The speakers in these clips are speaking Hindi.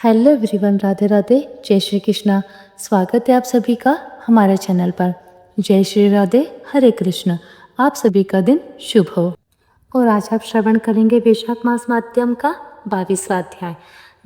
हेलो एवरीवन, राधे राधे, जय श्री कृष्णा। स्वागत है आप सभी का हमारे चैनल पर। जय श्री राधे, हरे कृष्ण। आप सभी का दिन शुभ हो। और आज आप श्रवण करेंगे वैशाख मास माध्यम का 22वां अध्याय।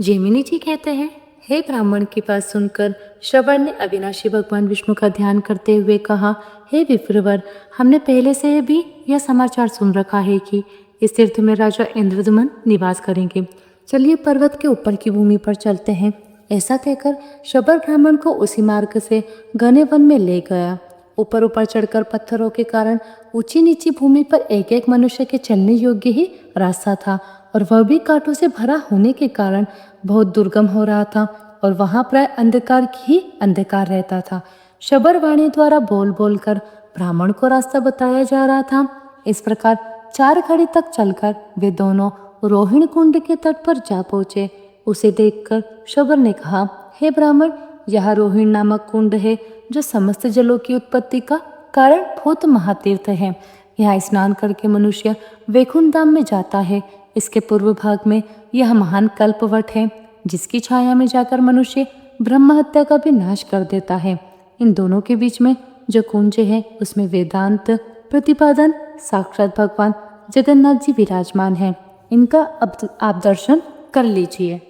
जैमिनी जी कहते हैं, हे ब्राह्मण की बात सुनकर श्रवण ने अविनाशी भगवान विष्णु का ध्यान करते हुए कहा, हे विप्रवर, हमने पहले से भी यह समाचार सुन रखा है कि इस तीर्थ में राजा इंद्रद्युम्न निवास करेंगे। चलिए पर्वत के ऊपर की भूमि पर चलते हैं। ऐसा कहकर शबर ब्राह्मण को उसी मार्ग से घने वन में ले गया। ऊपर ऊपर चढ़कर पत्थरों के कारण ऊंची नीची भूमि पर एक एक मनुष्य के चलने योग्य ही रास्ता था, और वह भी कांटों से भरा होने के कारण बहुत दुर्गम हो रहा था, और वहां प्राय अंधकार ही अंधकार रहता था। शबर वाणी द्वारा बोल बोल कर ब्राह्मण को रास्ता बताया जा रहा था। इस प्रकार 4 घड़ी तक चलकर वे दोनों रोहिणी कुंड के तट पर जा पहुंचे। उसे देखकर शबर ने कहा, हे ब्राह्मण, यह रोहिणी नामक कुंड है जो समस्त जलों की उत्पत्ति का कारण भूत महातीर्थ है। यहाँ स्नान करके मनुष्य वैकुंठ धाम में जाता है। इसके पूर्व भाग में यह महान कल्पवट है, जिसकी छाया में जाकर मनुष्य ब्रह्म हत्या का भी नाश कर देता है। इन दोनों के बीच में जो कुंज है उसमें वेदांत प्रतिपादन साक्षात भगवान जगन्नाथ जी विराजमान हैं। इनका अब आप दर्शन कर लीजिए।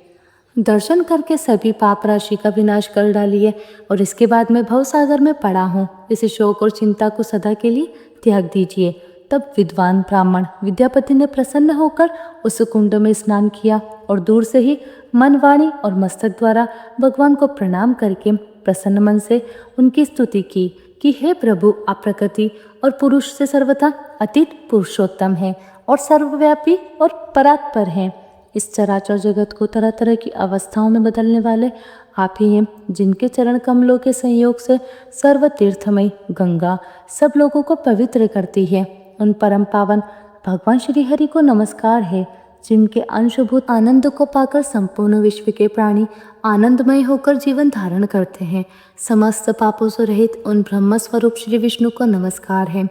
दर्शन करके सभी पाप राशि का विनाश कर डालिए, और इसके बाद मैं भवसागर में पड़ा हूँ, इसे शोक और चिंता को सदा के लिए त्याग दीजिए। तब विद्वान ब्राह्मण विद्यापति ने प्रसन्न होकर उस कुंड में स्नान किया, और दूर से ही मन, वाणी और मस्तक द्वारा भगवान को प्रणाम करके प्रसन्न मन से उनकी स्तुति की कि हे प्रभु, आप प्रकृति और पुरुष से सर्वथा अतीत पुरुषोत्तम है और सर्वव्यापी और परात्पर हैं। इस चराचर जगत को तरह तरह की अवस्थाओं में बदलने वाले आप ही हैं, जिनके चरण कमलों के संयोग से सर्व तीर्थमयी गंगा सब लोगों को पवित्र करती है। उन परम पावन भगवान श्री हरि को नमस्कार है, जिनके अंशभूत आनंद को पाकर संपूर्ण विश्व के प्राणी आनंदमय होकर जीवन धारण करते हैं। समस्त पापों से रहित उन ब्रह्म स्वरूप श्री विष्णु को नमस्कार है।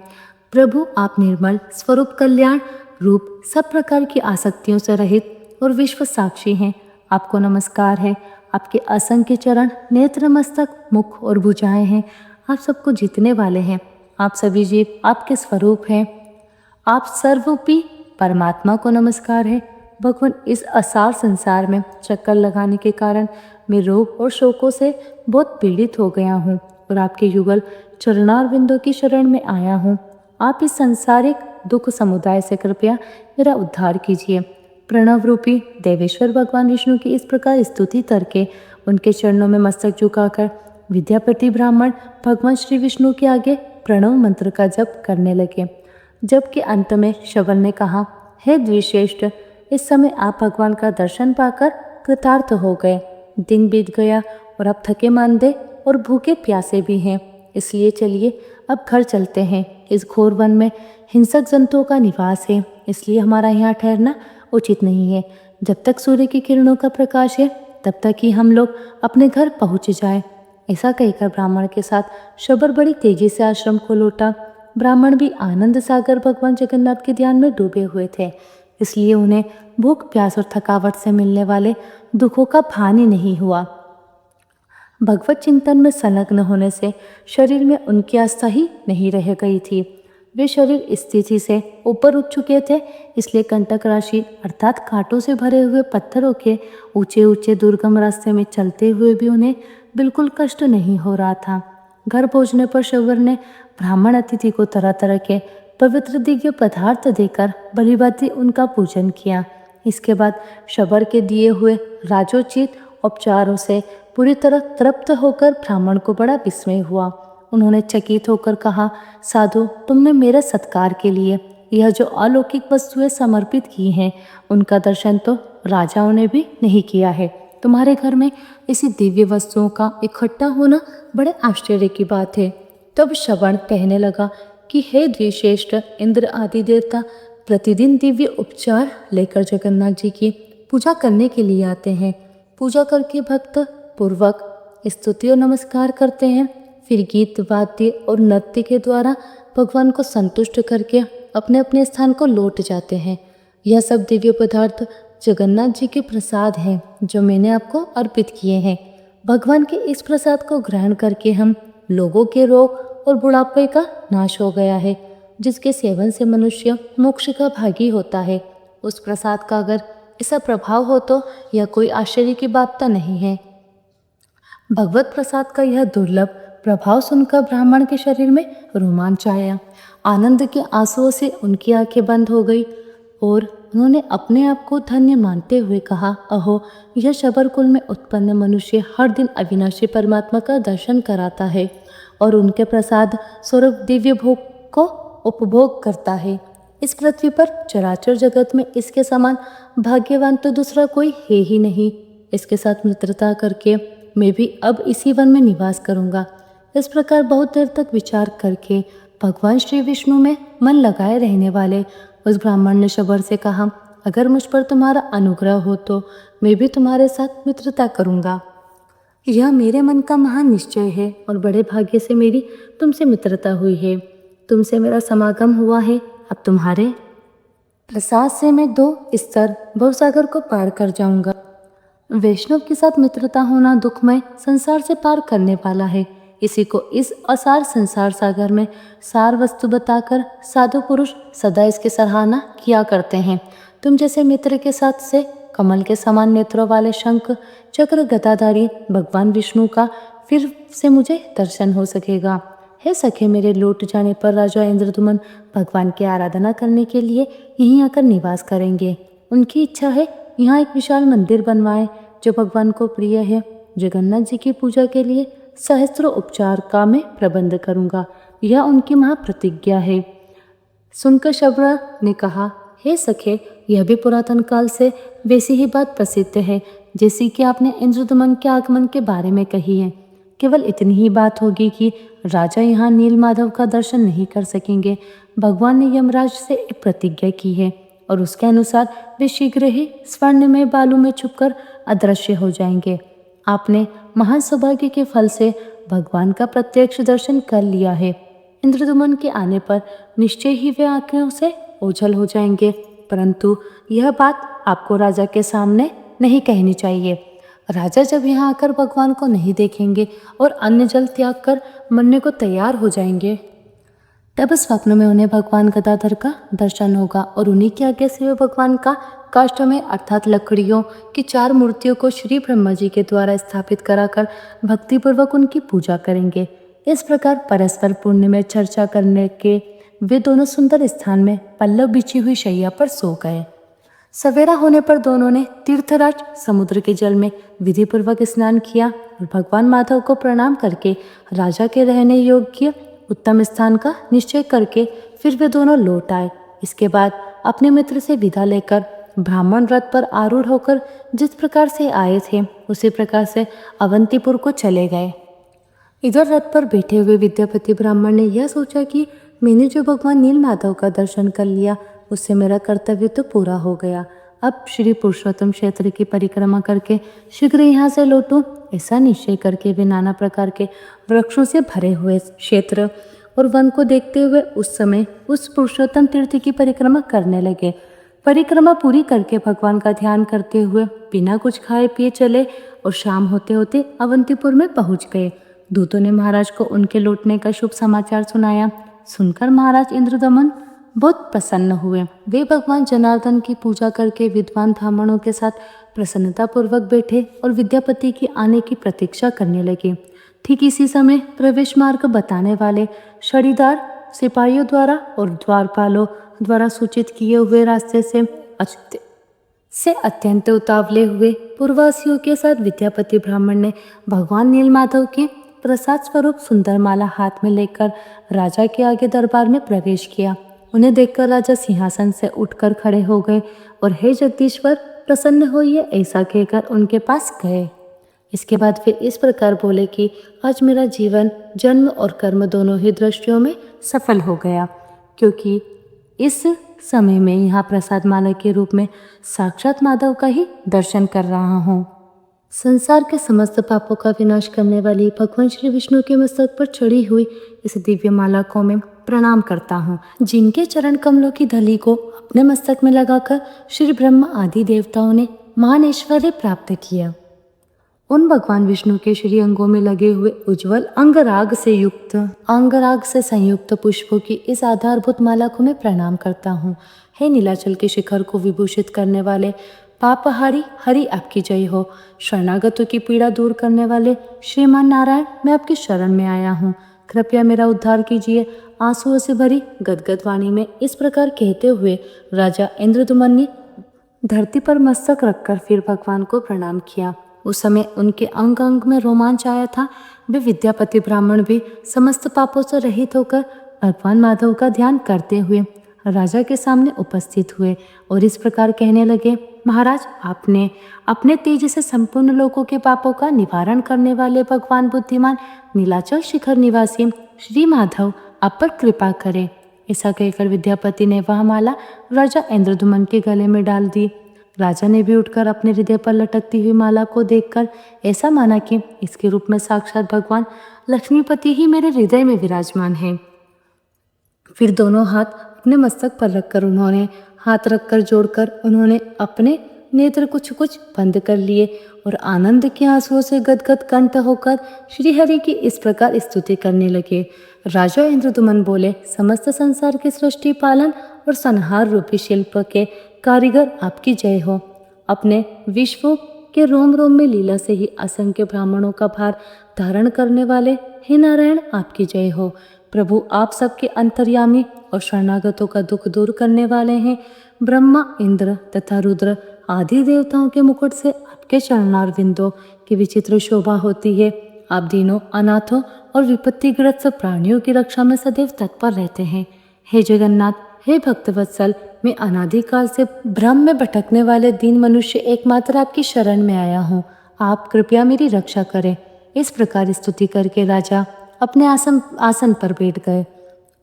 प्रभु, आप निर्मल स्वरूप, कल्याण रूप, सब प्रकार की आसक्तियों से रहित और विश्व साक्षी हैं। आपको नमस्कार है। आपके असंख्य चरण, नेत्र, मस्तक, मुख और भुजाएं हैं। आप सबको जीतने वाले हैं। आप सभी जीव आपके स्वरूप हैं। आप सर्वरूपी परमात्मा को नमस्कार है। भगवान, इस असार संसार में चक्कर लगाने के कारण मैं रोग और शोकों से बहुत पीड़ित हो गया हूँ, और आपके युगल चरणार बिंदु की शरण में आया हूँ। आप इस सांसारिक दुख समुदाय से कृपया मेरा उद्धार कीजिए। प्रणव रूपी देवेश्वर भगवान विष्णु की इस प्रकार स्तुति करके उनके चरणों में मस्तक झुकाकर विद्यापति ब्राह्मण भगवान श्री विष्णु के आगे प्रणव मंत्र का जप करने लगे। जप के अंत में शबर ने कहा, हे द्विश्रेष्ठ, इस समय आप भगवान का दर्शन पाकर कृतार्थ हो गए। दिन बीत गया और आप थके मांदे और भूखे प्यासे भी हैं, इसलिए चलिए अब घर चलते हैं। इस घोर वन में हिंसक जंतुओं का निवास है, इसलिए हमारा यहाँ ठहरना उचित नहीं है। जब तक सूर्य की किरणों का प्रकाश है तब तक ही हम लोग अपने घर पहुँच जाए। ऐसा कहकर ब्राह्मण के साथ शबर बड़ी तेजी से आश्रम को लौटा। ब्राह्मण भी आनंद सागर भगवान जगन्नाथ के ध्यान में डूबे हुए थे, इसलिए उन्हें भूख, प्यास और थकावट से मिलने वाले दुखों का भान ही नहीं हुआ। भगवत चिंतन में संलग्न होने से शरीर में उनकी आस्था ही नहीं रह गई थी। वे शरीर स्थिति से ऊपर उठ चुके थे, इसलिए कंटक राशि अर्थात कांटों से भरे हुए पत्थरों के ऊंचे ऊंचे दुर्गम रास्ते में चलते हुए भी उन्हें बिल्कुल कष्ट नहीं हो रहा था। घर पहुंचने पर शबर ने ब्राह्मण अतिथि को तरह तरह के पवित्र दिव्य पदार्थ देकर भली भांति उनका पूजन किया। इसके बाद शबर के दिए हुए राजोचित उपचारों से पूरी तरह तृप्त होकर ब्राह्मण को बड़ा विस्मय हुआ। उन्होंने चकित होकर कहा, साधु, तुमने मेरे सत्कार के लिए यह जो अलौकिक वस्तुएं समर्पित की हैं, उनका दर्शन तो राजाओं ने भी नहीं किया है। तुम्हारे घर में इसी दिव्य वस्तुओं का इकट्ठा होना बड़े आश्चर्य की बात है। तब श्रवण कहने लगा कि हे द्विश्रेष्ठ, इंद्र आदि देवता प्रतिदिन दिव्य उपचार लेकर जगन्नाथ जी की पूजा करने के लिए आते हैं। पूजा करके भक्त पूर्वक स्तुति और नमस्कार करते हैं, फिर गीत, वाद्य और नृत्य के द्वारा भगवान को संतुष्ट करके अपने अपने स्थान को लौट जाते हैं। यह सब दिव्य पदार्थ जगन्नाथ जी के प्रसाद हैं जो मैंने आपको अर्पित किए हैं। भगवान के इस प्रसाद को ग्रहण करके हम लोगों के रोग और बुढ़ापे का नाश हो गया है, जिसके सेवन से मनुष्य मोक्ष का भागी होता है। उस प्रसाद का अगर ऐसा प्रभाव हो तो यह कोई आश्चर्य की बात तो नहीं है। भगवत प्रसाद का यह दुर्लभ प्रभाव सुनकर ब्राह्मण के शरीर में रोमांच आया। आनंद के आंसुओं से उनकी आंखें बंद हो गई और उन्होंने अपने आप को धन्य मानते हुए कहा, अहो, यह शबर कुल में उत्पन्न मनुष्य हर दिन अविनाशी परमात्मा का दर्शन कराता है और उनके प्रसाद स्वरूप दिव्य भोग को उपभोग करता है। इस पृथ्वी पर चराचर जगत में इसके समान भाग्यवान तो दूसरा कोई है ही नहीं। इसके साथ मित्रता करके मैं भी अब इसी वन में निवास करूंगा। इस प्रकार बहुत देर तक विचार करके भगवान श्री विष्णु में मन लगाए रहने वाले उस ब्राह्मण ने शबर से कहा, अगर मुझ पर तुम्हारा अनुग्रह हो तो मैं भी तुम्हारे साथ मित्रता करूंगा। यह मेरे मन का महान निश्चय है और बड़े भाग्य से मेरी तुमसे मित्रता हुई है। तुमसे मेरा समागम हुआ है। अब तुम्हारे प्रसाद से मैं 2 स्तर भवसागर को पार कर जाऊंगा। वैष्णव के साथ मित्रता होना दुखमय संसार से पार करने वाला है। इसी को इस असार संसार सागर में सार वस्तु बताकर साधु पुरुष सदा इसकी सराहना किया करते हैं। तुम जैसे मित्र के साथ से कमल के समान नेत्रों वाले शंख चक्र गदाधारी भगवान विष्णु का फिर से मुझे दर्शन हो सकेगा। हे सखे, मेरे लौट जाने पर राजा इंद्रदुमन भगवान की आराधना करने के लिए यहीं आकर निवास करेंगे। उनकी इच्छा है यहाँ एक विशाल मंदिर बनवाएं जो भगवान को प्रिय है। जगन्नाथ जी की पूजा के लिए सहस्त्रों उपचार का मैं प्रबंध करूंगा। यह उनकी महाप्रतिज्ञा है। सुनकर शबरा ने कहा, हे सखे, यह भी पुरातन काल से वैसी ही बात प्रसिद्ध है जैसी कि आपने इंद्रदुमन के आगमन के बारे में कही है। केवल इतनी ही बात होगी कि राजा यहाँ नील माधव का दर्शन नहीं कर सकेंगे। भगवान ने यमराज से एक प्रतिज्ञा की है और उसके अनुसार वे शीघ्र ही स्वर्णमय बालू में छुपकर अदृश्य हो जाएंगे। आपने महान सौभाग्य के फल से भगवान का प्रत्यक्ष दर्शन कर लिया है। इंद्रदुमन के आने पर निश्चय ही वे आंखों से ओझल हो जाएंगे, परंतु यह बात आपको राजा के सामने नहीं कहनी चाहिए। राजा जब यहाँ आकर भगवान को नहीं देखेंगे और अन्न जल त्याग कर मरने को तैयार हो जाएंगे, तब स्वप्न में उन्हें भगवान गदाधर का दर्शन होगा और उन्हीं की आज्ञा से वे भगवान का काष्ठ में अर्थात लकड़ियों की 4 मूर्तियों को श्री ब्रह्मा जी के द्वारा स्थापित कराकर भक्तिपूर्वक उनकी पूजा करेंगे। इस प्रकार परस्पर पुण्य में चर्चा करने के वे दोनों सुंदर स्थान में पल्लव बिछी हुई शैया पर सो गए। सवेरा होने पर दोनों ने तीर्थराज समुद्र के जल में विधिपूर्वक स्नान किया और भगवान माधव को प्रणाम करके राजा के रहने योग्य उत्तम स्थान का निश्चय करके फिर वे दोनों लौट आए। इसके बाद अपने मित्र से विदा लेकर ब्राह्मण रथ पर आरूढ़ होकर जिस प्रकार से आए थे उसी प्रकार से अवंतीपुर को चले गए। इधर रथ पर बैठे हुए विद्यापति ब्राह्मण ने यह सोचा कि मैंने जो भगवान नील माधव का दर्शन कर लिया उससे मेरा कर्तव्य तो पूरा हो गया। अब श्री पुरुषोत्तम क्षेत्र की परिक्रमा करके शीघ्र यहाँ से लौटूं, ऐसा निश्चय करके वे नाना प्रकार के वृक्षों से भरे हुए क्षेत्र और वन को देखते हुए उस समय उस पुरुषोत्तम तीर्थ की परिक्रमा करने लगे। परिक्रमा पूरी करके भगवान का ध्यान करते हुए बिना कुछ खाए पिए चले और शाम होते होते अवंतीपुर में पहुंच गए। दूतों ने महाराज को उनके लौटने का शुभ समाचार सुनाया। सुनकर महाराज इंद्रदमन बहुत प्रसन्न हुए। वे भगवान जनार्दन की पूजा करके विद्वान ब्राह्मणों के साथ प्रसन्नता पूर्वक बैठे और विद्यापति की आने की प्रतीक्षा करने लगे। ठीक इसी समय प्रवेश मार्ग बताने वाले शरीदार सिपाहियों द्वारा और द्वारपालों द्वारा सूचित किए हुए रास्ते से अत्यंत उतावले हुए पूर्ववासियों के साथ विद्यापति ब्राह्मण ने भगवान नीलमाधव के प्रसाद स्वरूप सुंदर माला हाथ में लेकर राजा के आगे दरबार में प्रवेश किया। उन्हें देखकर राजा सिंहासन से उठकर खड़े हो गए और हे जगदीश्वर, प्रसन्न होइए ऐसा कहकर उनके पास गए। इसके बाद फिर इस प्रकार बोले कि आज मेरा जीवन जन्म और कर्म दोनों ही दृष्टियों में सफल हो गया, क्योंकि इस समय में यहाँ प्रसाद माला के रूप में साक्षात माधव का ही दर्शन कर रहा हूँ। संसार के समस्त पापों का विनाश करने वाली भगवान श्री विष्णु के मस्तक पर चढ़ी हुई इस दिव्य माला को मैं प्रणाम करता हूँ। जिनके चरण कमलों की धली को अपने मस्तक में लगाकर श्री ब्रह्मा आदि देवताओं ने महान ऐश्वर्य प्राप्त किया, उन भगवान विष्णु के श्री अंगों में लगे हुए उज्जवल अंगराग से संयुक्त पुष्पों की इस आधारभूत माला को मैं प्रणाम करता हूँ। हे नीलाचल के शिखर को विभूषित करने वाले पापहारी हरि, आपकी जय हो। शरणागतों की पीड़ा दूर करने वाले श्रीमान नारायण, मैं आपकी शरण में आया हूँ, कृपया मेरा उद्धार कीजिए। आंसुओं से भरी गदगद वाणी में इस प्रकार कहते हुए राजा इंद्रद्युम्न ने धरती पर मस्तक रखकर फिर भगवान को प्रणाम किया। उस समय उनके अंग अंग में रोमांच आया था। वे विद्यापति ब्राह्मण भी समस्त पापों से रहित होकर भगवान माधव का ध्यान करते हुए राजा के सामने उपस्थित हुए और इस प्रकार कहने लगे, महाराज, आपने अपने तेज से संपूर्ण लोगों के पापों का निवारण करने वाले भगवान बुद्धिमान नीलाचल शिखर निवासी श्री माधव आप पर कृपा करें। ऐसा कहकर विद्यापति ने वह माला राजा इंद्रद्युम्न के गले में डाल दी। राजा ने भी उठकर अपने हृदय पर लटकती हुई माला को देखकर ऐसा माना कि इसके रूप में साक्षात भगवान लक्ष्मीपति ही मेरे हृदय में विराजमान है। फिर दोनों हाथ अपने मस्तक पर रखकर जोड़कर उन्होंने अपने नेत्र कुछ बंद कर लिए और आनंद के आंसुओं से गदगद कंठ होकर श्रीहरि की इस प्रकार स्तुति करने लगे। राजा इंद्रद्युम्न बोले, समस्त संसार के सृष्टि पालन और संहार रूपी शिल्प के कारीगर, आपकी जय हो। अपने विश्व के रोम रोम में लीला से ही असंख्य ब्राह्मणों का भार धारण करने वाले हे नारायण, आपकी जय हो। प्रभु, आप सबके अंतर्यामी और शरणागतों का दुख दूर करने वाले हैं। ब्रह्मा, इंद्र तथा रुद्र आदि देवताओं के मुकुट से आपके चरणारविंदों की विचित्र शोभा होती है। आप दीनों, अनाथों और विपत्तिग्रस्त प्राणियों की रक्षा में सदैव तत्पर रहते हैं। हे जगन्नाथ, हे भक्तवत्सल, मैं अनादिकाल से भ्रम में भटकने वाले दीन मनुष्य एकमात्र आपकी शरण में आया हूँ, आप कृपया मेरी रक्षा करें। इस प्रकार स्तुति करके राजा अपने आसन पर बैठ गए।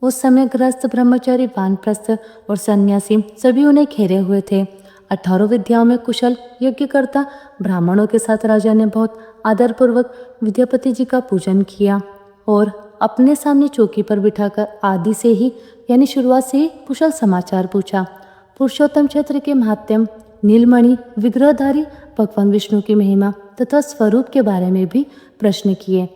उस समय गृहस्थ, ब्रह्मचारी, वानप्रस्थ और सन्यासी सभी उन्हें घेरे हुए थे। 18 विद्याओं में कुशल यज्ञकर्ता ब्राह्मणों के साथ राजा ने बहुत आदरपूर्वक विद्यापति जी का पूजन किया और अपने सामने चौकी पर बिठाकर आदि से ही यानी शुरुआत से ही कुशल समाचार पूछा। पुरुषोत्तम क्षेत्र के महात्म्य, नीलमणि विग्रहधारी भगवान विष्णु की महिमा तथा स्वरूप के बारे में भी प्रश्न किए।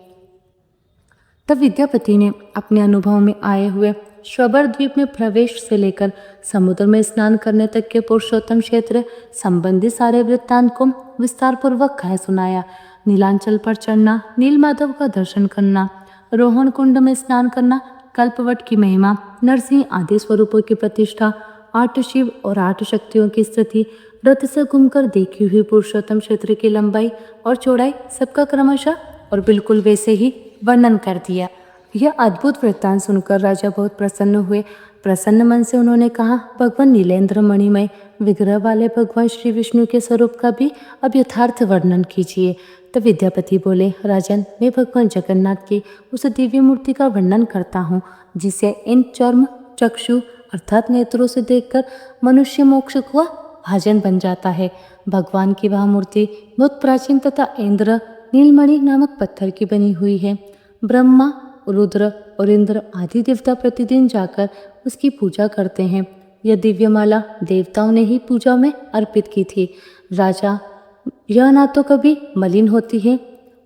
तब विद्यापति ने अपने अनुभव में आए हुए श्रवण द्वीप में प्रवेश से लेकर समुद्र में स्नान करने तक के पुरुषोत्तम क्षेत्र संबंधी सारे वृत्तांत को विस्तार पूर्वक कह सुनाया। नीलांचल पर चढ़ना, नीलमाधव का दर्शन करना, रोहन कुंड में स्नान करना, कल्पवट की महिमा, नरसिंह आदि स्वरूपों की प्रतिष्ठा, 8 शिव और 8 शक्तियों की स्थिति, रथ से घूमकर देखी हुई पुरुषोत्तम क्षेत्र की लंबाई और चौड़ाई, सबका क्रमशः और बिल्कुल वैसे ही वर्णन कर दिया। यह अद्भुत वृत्तांत सुनकर राजा बहुत प्रसन्न हुए। प्रसन्न मन से उन्होंने कहा, भगवान नीलेंद्र मणिमय विग्रह वाले भगवान श्री विष्णु के स्वरूप का भी अब यथार्थ वर्णन कीजिए। तो विद्यापति बोले, राजन, मैं भगवान जगन्नाथ की उस दिव्य मूर्ति का वर्णन करता हूँ जिसे इन चर्म चक्षु अर्थात नेत्रों से देखकर मनुष्य मोक्ष का भाजन बन जाता है। भगवान की वह मूर्ति बहुत प्राचीन तथा इंद्र नीलमणि नामक पत्थर की बनी हुई है। ब्रह्मा, रुद्र और इंद्र आदि देवता प्रतिदिन जाकर उसकी पूजा करते हैं। यह दिव्य माला देवताओं ने ही पूजा में अर्पित की थी। राजा, यह ना तो कभी मलिन होती है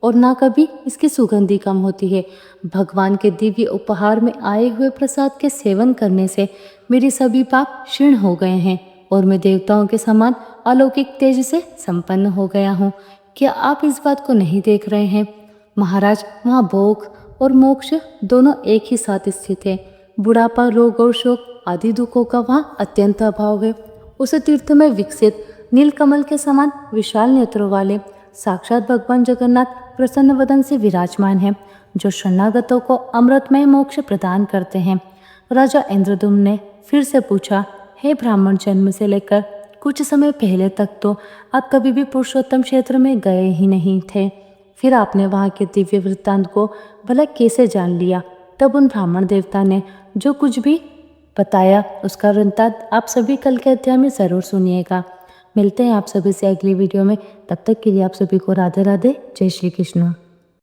और ना कभी इसकी सुगंधि कम होती है। भगवान के दिव्य उपहार में आए हुए प्रसाद के सेवन करने से मेरे सभी पाप क्षीण हो गए हैं और मैं देवताओं के समान अलौकिक तेज से संपन्न हो गया हूँ। क्या आप इस बात को नहीं देख रहे हैं? महाराज, वहाँ भोग और मोक्ष दोनों एक ही साथ स्थित है। बुढ़ापा, रोग और शोक आदि दुखों का वहाँ अत्यंत अभाव है। उस तीर्थ में विकसित नीलकमल के समान विशाल नेत्रों वाले साक्षात भगवान जगन्नाथ प्रसन्न वदन से विराजमान हैं, जो शरणागतों को अमृतमय मोक्ष प्रदान करते हैं। राजा इंद्रद्युम्न ने फिर से पूछा, हे ब्राह्मण, जन्म से लेकर कुछ समय पहले तक तो आप कभी भी पुरुषोत्तम क्षेत्र में गए ही नहीं थे, फिर आपने वहाँ के दिव्य वृत्तांत को भला कैसे जान लिया? तब उन ब्राह्मण देवता ने जो कुछ भी बताया उसका वृत्तांत आप सभी कल के अध्याय में ज़रूर सुनिएगा। मिलते हैं आप सभी से अगली वीडियो में। तब तक के लिए आप सभी को राधे राधे, जय श्री कृष्ण।